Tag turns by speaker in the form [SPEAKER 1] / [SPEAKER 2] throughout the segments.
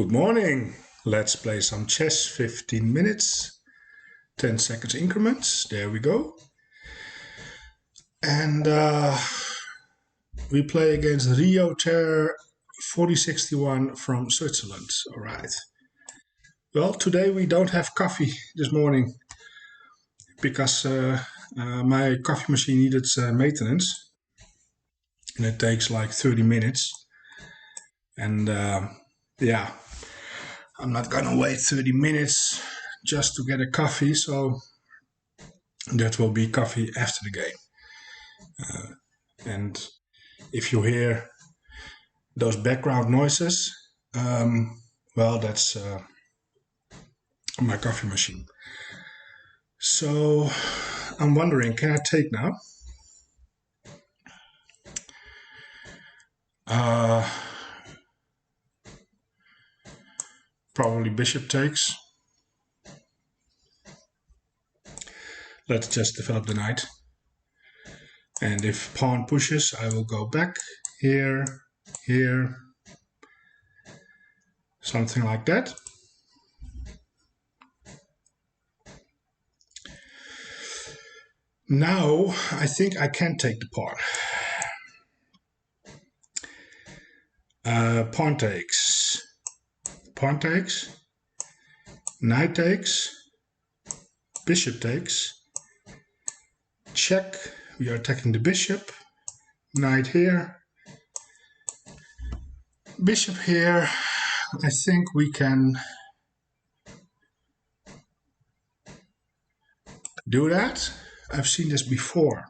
[SPEAKER 1] Good morning. Let's play some chess. 15 minutes, 10 seconds increments. There we go. And we play against Rio Ter 4061 from Switzerland. All right. Well, today we don't have coffee this morning because my coffee machine needed maintenance. And it takes like 30 minutes. And yeah, I'm not gonna wait 30 minutes just to get a coffee, so that will be coffee after the game. And if you hear those background noises, well, that's my coffee machine. So I'm wondering, can I take now? Probably bishop takes. Let's just develop the knight. And if pawn pushes, I will go back here, here, something like that. Now I think I can take the pawn. Pawn takes, knight takes, bishop takes, check. We are attacking the bishop, knight here, bishop here. I think we can do that. I've seen this before.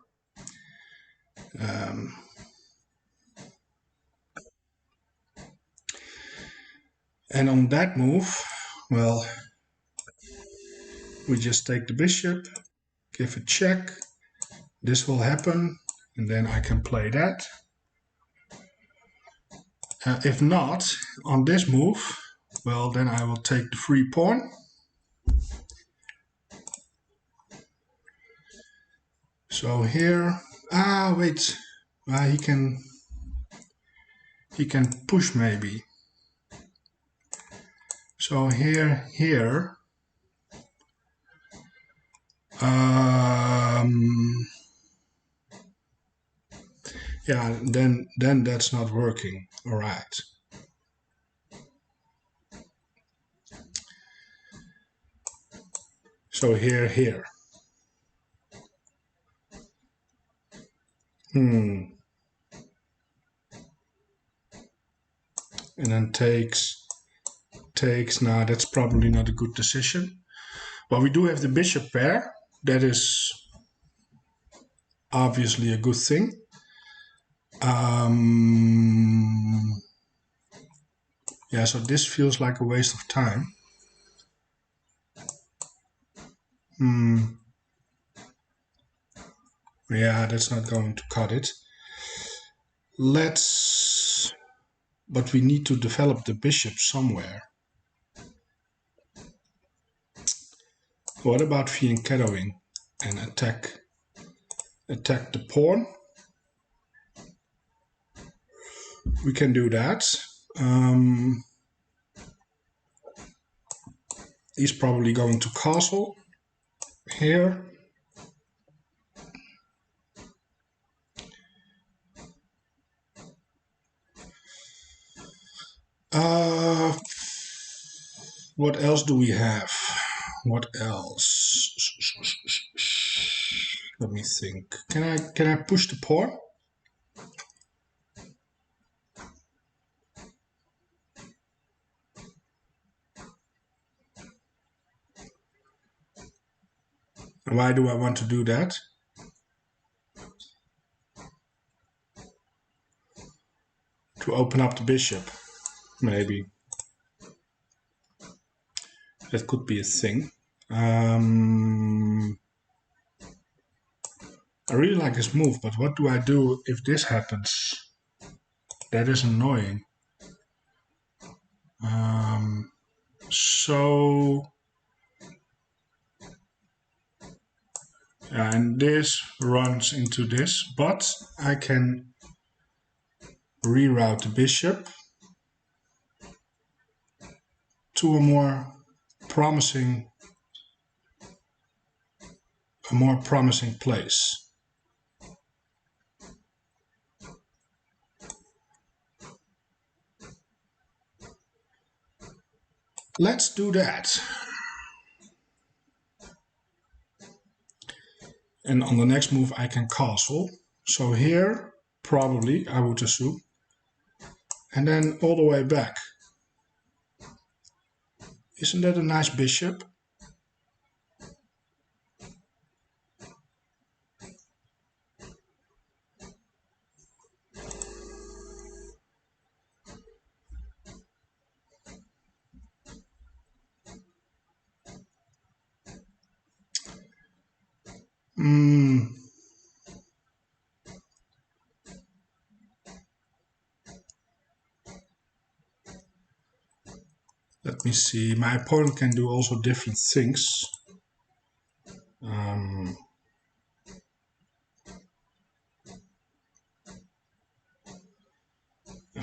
[SPEAKER 1] And on that move, well, we just take the bishop, give a check. This will happen, and then I can play that. If not, on this move, well, then I will take the free pawn. So here, wait, he can push maybe. So here, yeah, then that's not working. All right. So here. And then takes. Now that's probably not a good decision. Well, we do have the bishop pair. That is obviously a good thing. Yeah, so this feels like a waste of time. Yeah, that's not going to cut it. But we need to develop the bishop somewhere. What about fianchettoing and attack the pawn? We can do that. He's probably going to castle here. What else do we have? What else? Let me think. Can I push the pawn? Why do I want to do that? To open up the bishop, maybe. That could be a thing. I really like this move, but what do I do if this happens? That is annoying. And this runs into this, but I can reroute the bishop. to a more promising place. Let's do that. And on the next move I can castle. So here, probably, I would assume. And then all the way back. Isn't that a nice bishop? Let me see. My opponent can do also different things. And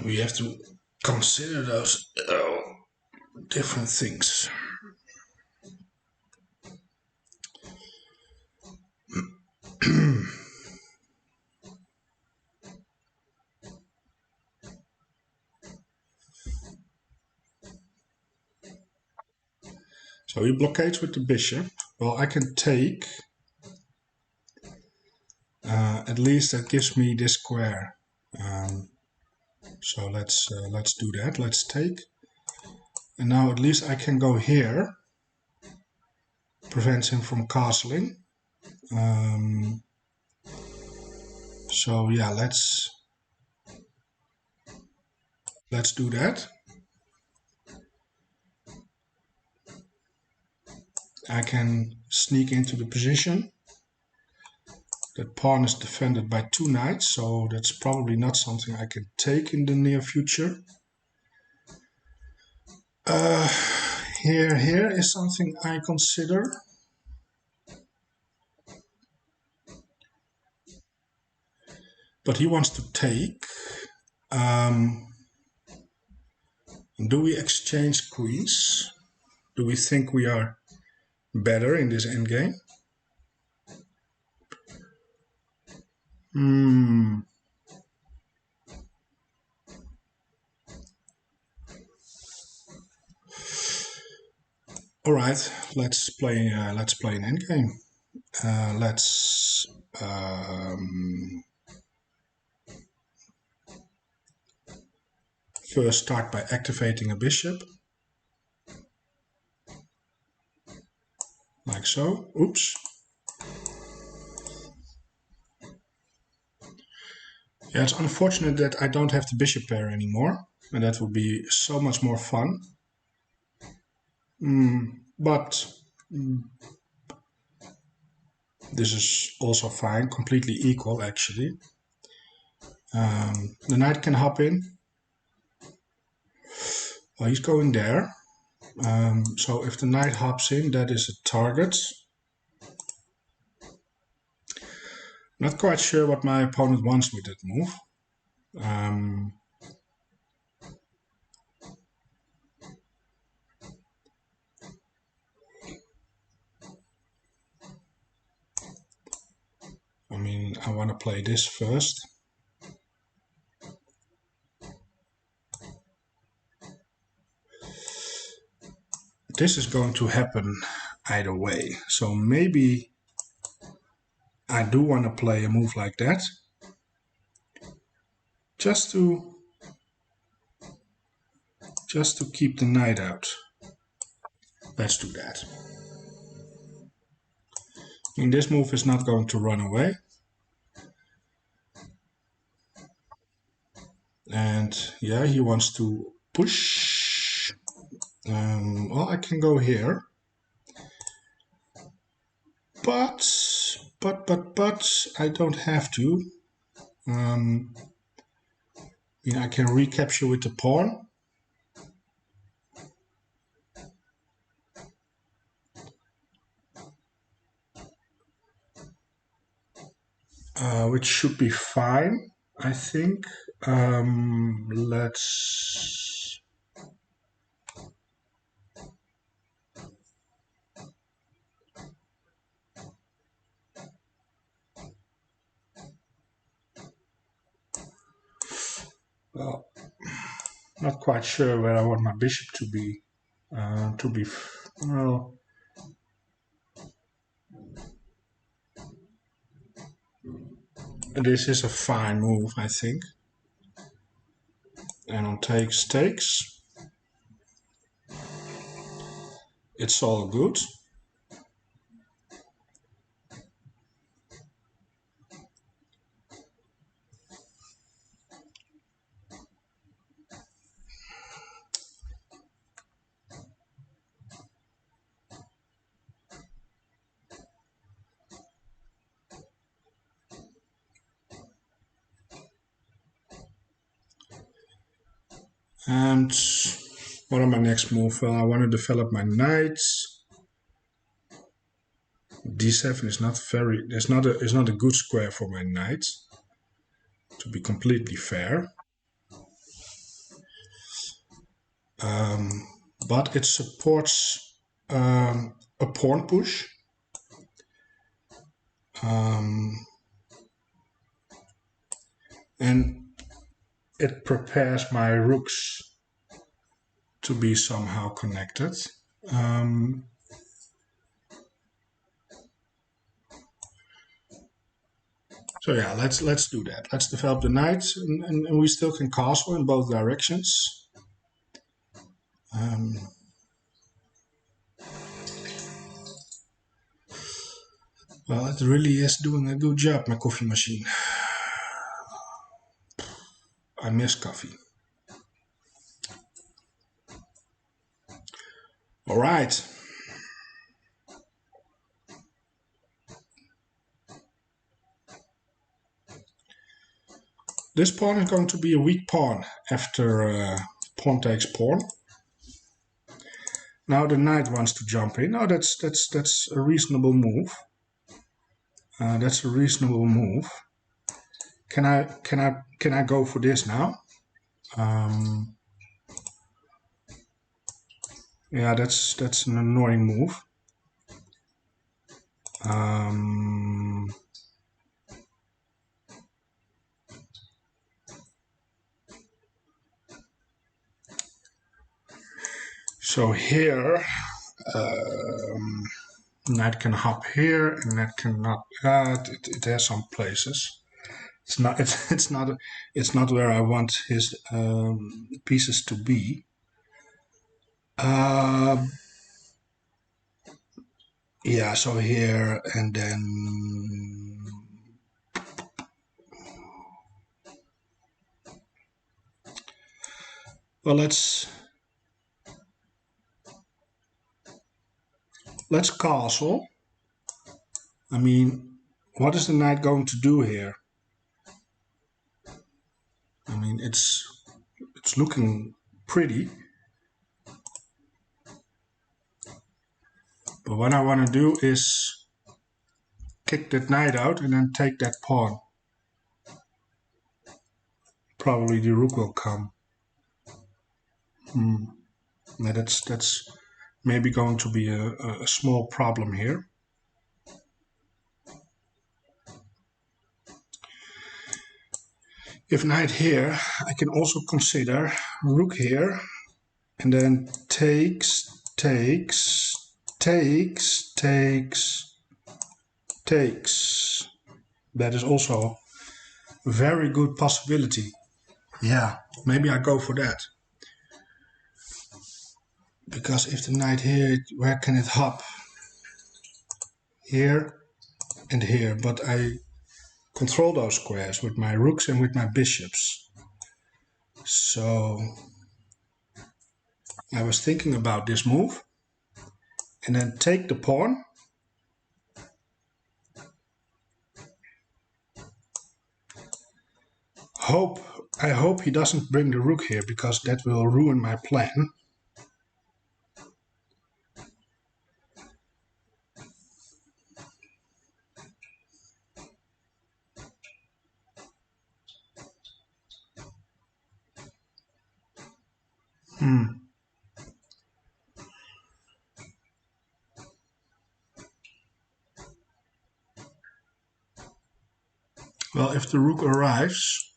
[SPEAKER 1] we have to consider those different things. So he blockades with the bishop. Well, I can take. At least that gives me this square. So let's do that. Let's take. And now at least I can go here. Prevents him from castling. So yeah, let's do that. I can sneak into the position. That pawn is defended by 2 knights, so that's probably not something I can take in the near future. Here is something I consider. But he wants to take. Do we exchange queens? Do we think we are better in this endgame? All right, let's play an endgame. Let's first start by activating a bishop, like so. Oops. Yeah, it's unfortunate that I don't have the bishop pair anymore, and that would be so much more fun. But this is also fine, completely equal actually. The knight can hop in. Well, he's going there. So if the knight hops in, that is a target. Not quite sure what my opponent wants with that move. I mean, I want to play this first. This is going to happen either way. So maybe I do want to play a move like that. Just to keep the knight out. Let's do that. I mean, this move is not going to run away. And yeah, he wants to push. Well, I can go here. But I don't have to. I can recapture with the pawn. Which should be fine, I think. Let's Well, not quite sure where I want my bishop to be. Well, this is a fine move, I think. And on takes, it's all good. And what are my next move? Well, I want to develop my knights. D7 is not very. It's not a good square for my knights. To be completely fair, but it supports a pawn push. And it prepares my rooks to be somehow connected. So yeah, let's do that. Let's develop the knights, and we still can castle in both directions. Well, it really is doing a good job, my coffee machine. I miss coffee. All right. This pawn is going to be a weak pawn after pawn takes pawn. Now the knight wants to jump in. Oh, that's a reasonable move. That's a reasonable move. Can I go for this now? Yeah, that's an annoying move. So here, knight can hop here, and knight cannot. It has some places. It's not. It's not where I want his pieces to be. Yeah. So here, and then. Well, let's castle. I mean, what is the knight going to do here? I mean, it's looking pretty. But what I want to do is kick that knight out and then take that pawn. Probably the rook will come. Yeah, that's maybe going to be a small problem here. If knight here, I can also consider rook here, and then takes. That is also a very good possibility. Yeah, maybe I go for that. Because if the knight here, where can it hop? Here and here, but I control those squares with my rooks and with my bishops. So I was thinking about this move and then take the pawn. I hope he doesn't bring the rook here because that will ruin my plan. Well, if the rook arrives,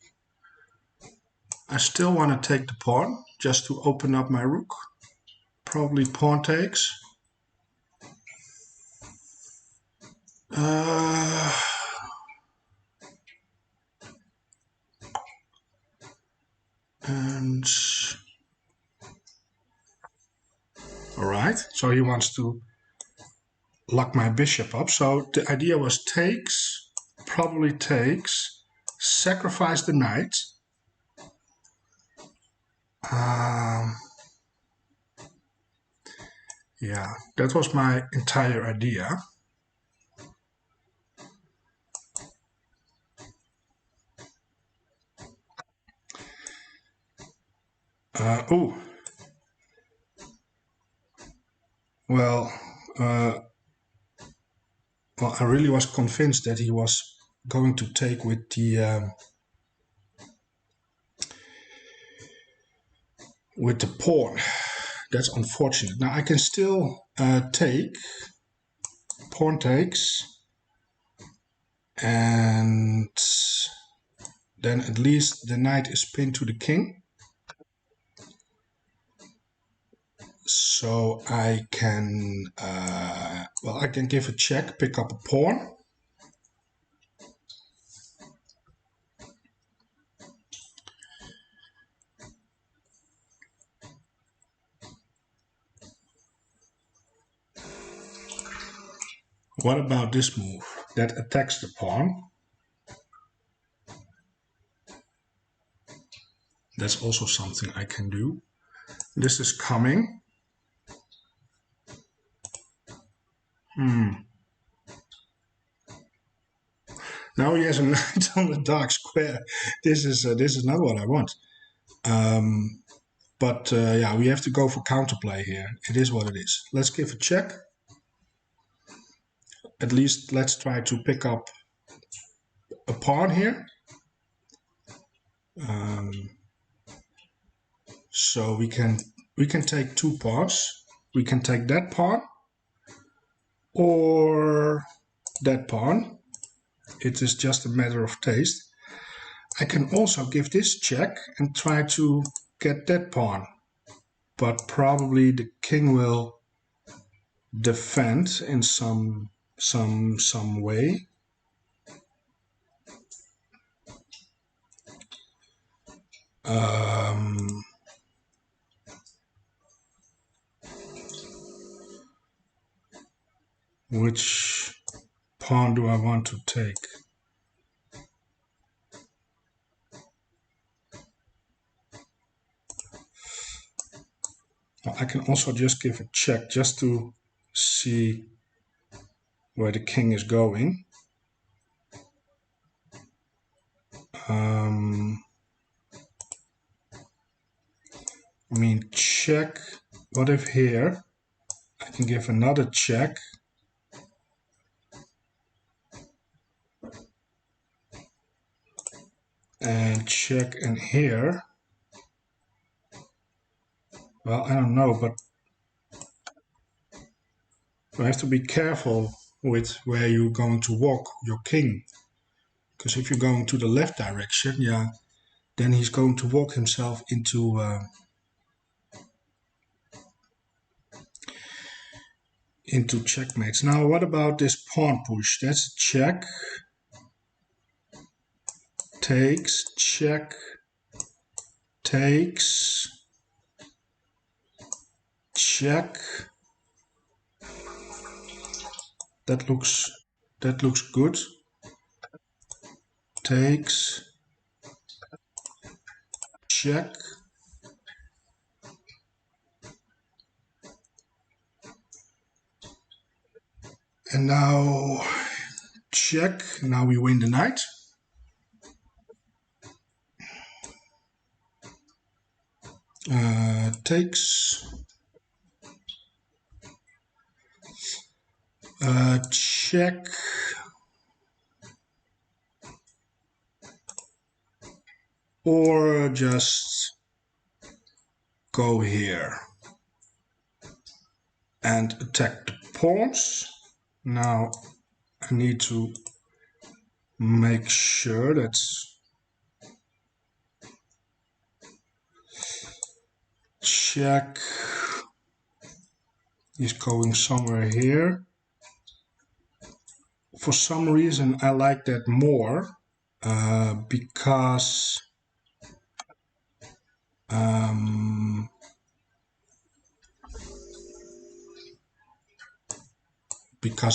[SPEAKER 1] I still want to take the pawn just to open up my rook. Probably pawn takes. And all right, so he wants to lock my bishop up. So the idea was takes, probably takes, sacrifice the knight. Yeah, that was my entire idea. Oh, well, well, I really was convinced that he was going to take with the pawn. That's unfortunate. Now I can still take, pawn takes, and then at least the knight is pinned to the king. So I can, well, I can give a check, pick up a pawn. What about this move? That attacks the pawn. That's also something I can do. This is coming. Now he has a knight on the dark square. This is not what I want. But yeah, we have to go for counterplay here. It is what it is. Let's give a check. At least let's try to pick up a pawn here. So we can take two pawns. We can take that pawn or that pawn. It is just a matter of taste. I can also give this check and try to get that pawn, but probably the king will defend in some way. Which pawn do I want to take? I can also just give a check just to see where the king is going. I mean, check. What if here I can give another check? And check in here. Well, I don't know, but you have to be careful with where you're going to walk your king. Because if you're going to the left direction, yeah, then he's going to walk himself into checkmates. Now, what about this pawn push? That's a check. Takes, check, takes, check. That looks good. Takes, check. And now check. Now we win the knight. Takes. Check. Or just go here and attack the pawns. Now I need to make sure that check. He's going somewhere here. For some reason I like that more because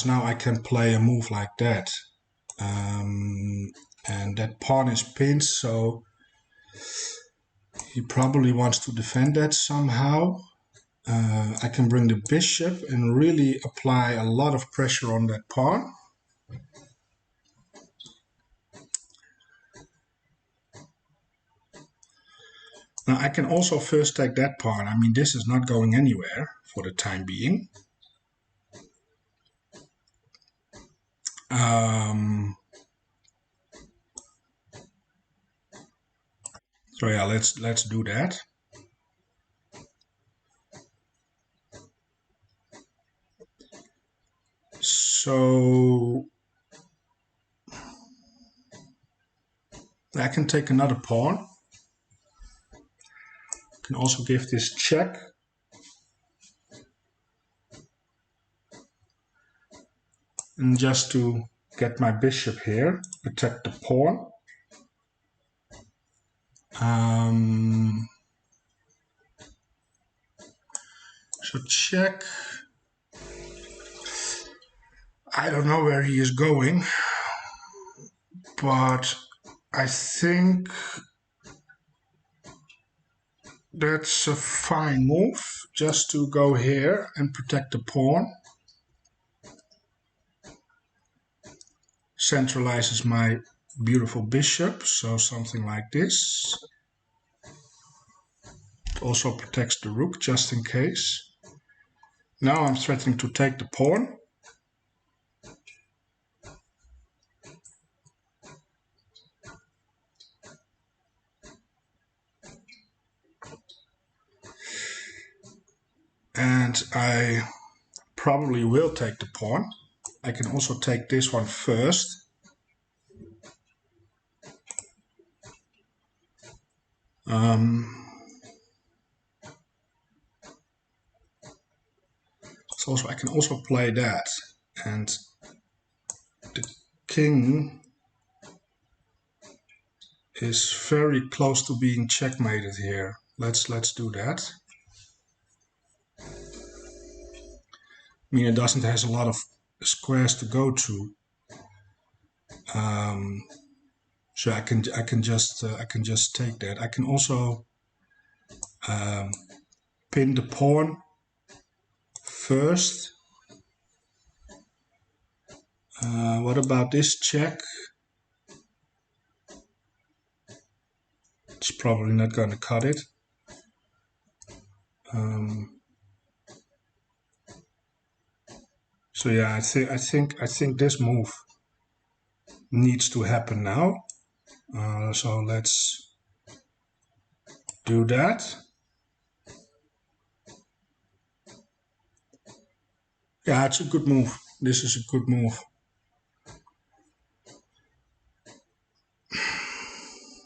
[SPEAKER 1] now I can play a move like that. And that pawn is pinned, so he probably wants to defend that somehow. I can bring the bishop and really apply a lot of pressure on that pawn. Now I can also first take that pawn. I mean, this is not going anywhere for the time being. So yeah, let's do that. So I can take another pawn. I can also give this check. And just to get my bishop here, protect the pawn. So check. I don't know where he is going, but I think that's a fine move, just to go here and protect the pawn. Centralizes my beautiful bishop, so something like this. It also protects the rook, just in case. Now I'm threatening to take the pawn. And I probably will take the pawn. I can also take this one first. So I can also play that, and the king is very close to being checkmated here. Let's do that. I mean, it doesn't has a lot of squares to go to, so I can just take that. I can also pin the pawn first. What about this check? It's probably not going to cut it. So yeah, I think this move needs to happen now. So let's do that. Yeah, it's a good move. This is a good move.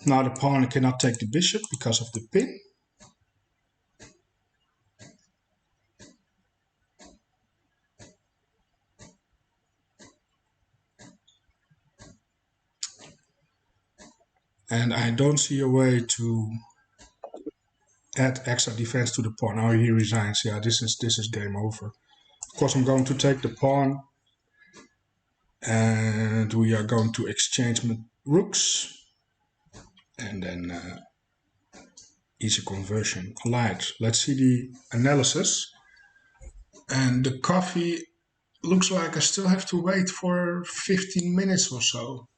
[SPEAKER 1] Now the pawn cannot take the bishop because of the pin. And I don't see a way to add extra defense to the pawn. Now he resigns. Yeah, this is game over. Of course, I'm going to take the pawn, and we are going to exchange rooks, and then easy conversion. Alright, let's see the analysis. And the coffee looks like I still have to wait for 15 minutes or so.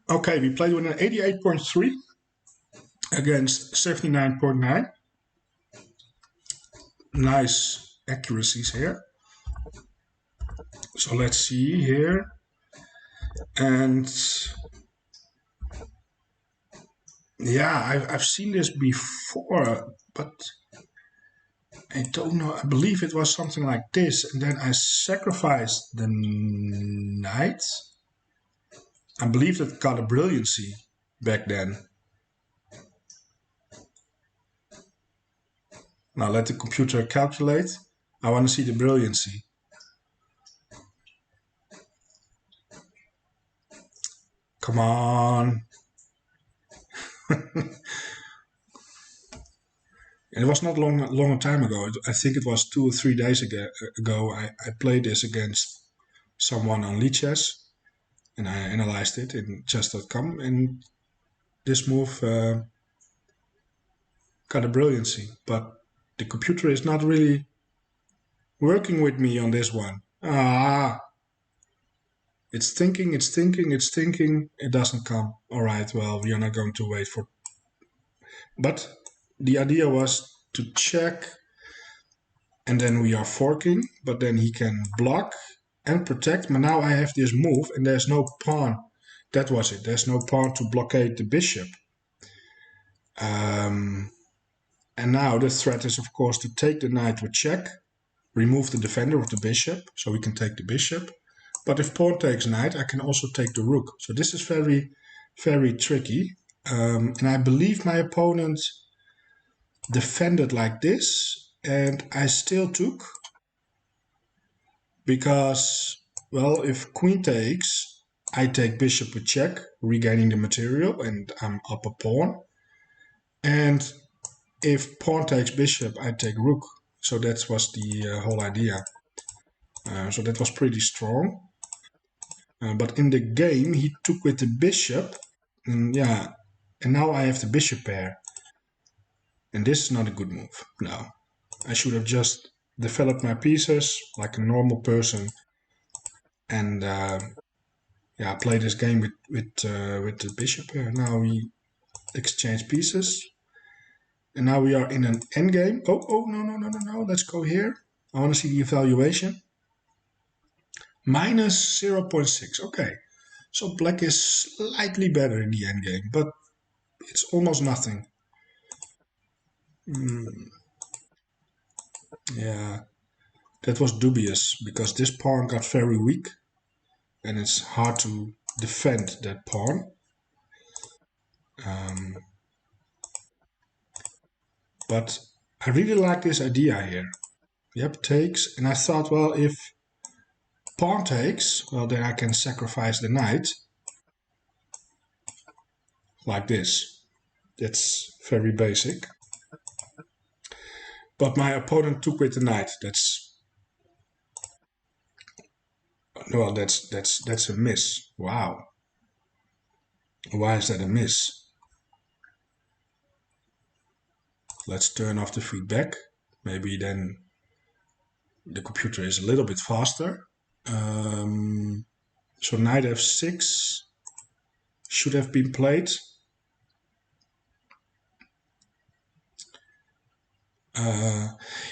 [SPEAKER 1] Okay, we played with an 88.3 against 79.9. Nice accuracies here. So let's see here. And yeah, I've seen this before, but I don't know. I believe it was something like this. And then I sacrificed the knight. I believe that got a brilliancy back then. Now let the computer calculate. I want to see the brilliancy. Come on. And it was not long time ago. I think it was 2 or 3 days ago. I played this against someone on Lichess, and I analyzed it in chess.com. And this move got a brilliancy, but the computer is not really working with me on this one. It's thinking, it's thinking, it's thinking. It doesn't come. All right, well, we are not going to wait for. But the idea was to check, and then we are forking, but then he can block and protect. But now I have this move, and there's no pawn. That was it. There's no pawn to blockade the bishop. And now the threat is, of course, to take the knight with check, remove the defender of the bishop, so we can take the bishop. But if pawn takes knight, I can also take the rook. So this is very, very tricky. And I believe my opponent defended like this, and I still took. Because, well, if queen takes, I take bishop with check, regaining the material, and I'm up a pawn. And if pawn takes bishop, I take rook. So that was the whole idea. So that was pretty strong. But in the game, he took with the bishop. And yeah, and now I have the bishop pair. And this is not a good move. No. I should have just developed my pieces like a normal person. And yeah, play this game with the bishop pair. Now we exchange pieces. And now we are in an endgame. Oh, no. Let's go here. I want to see the evaluation. Minus 0.6. Okay. So black is slightly better in the endgame, but it's almost nothing. Yeah. That was dubious because this pawn got very weak and it's hard to defend that pawn. But I really like this idea here. Yep, takes. And I thought, well, if pawn takes, well, then I can sacrifice the knight. Like this. That's very basic. But my opponent took with the knight. That's a miss. Wow. Why is that a miss? Let's turn off the feedback. Maybe then the computer is a little bit faster. So knight f6 should have been played.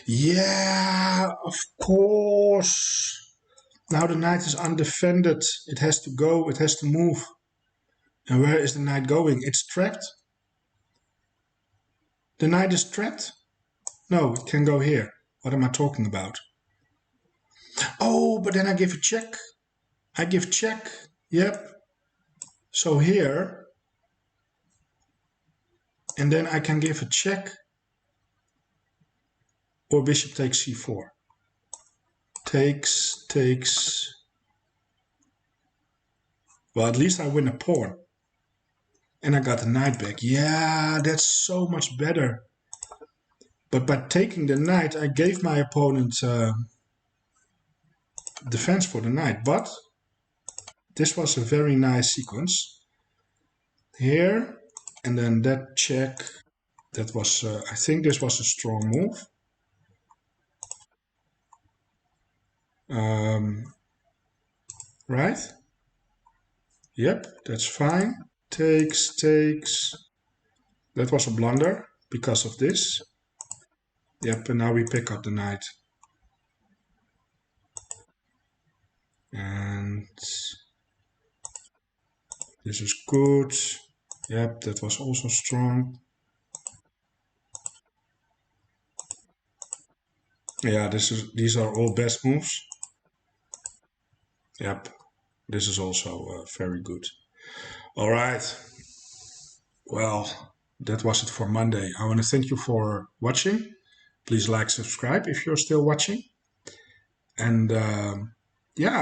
[SPEAKER 1] Yeah, of course. Now the knight is undefended. It has to go, it has to move. And where is the knight going? It's trapped. The knight is trapped? No, it can go here. What am I talking about? Oh, but then I give a check. I give check. Yep. So here. And then I can give a check. Or bishop takes c4. Takes. Well, at least I win a pawn. And I got the knight back. Yeah, that's so much better. But by taking the knight, I gave my opponent defense for the knight. But this was a very nice sequence. Here, and then that check. That was, I think this was a strong move. Right? Yep, that's fine. Takes. That was a blunder because of this. Yep, and now we pick up the knight. And this is good. Yep, that was also strong. Yeah, these are all best moves. Yep, this is also very good. All right. Well, that was it for Monday. I want to thank you for watching. Please like, subscribe if you're still watching. And yeah.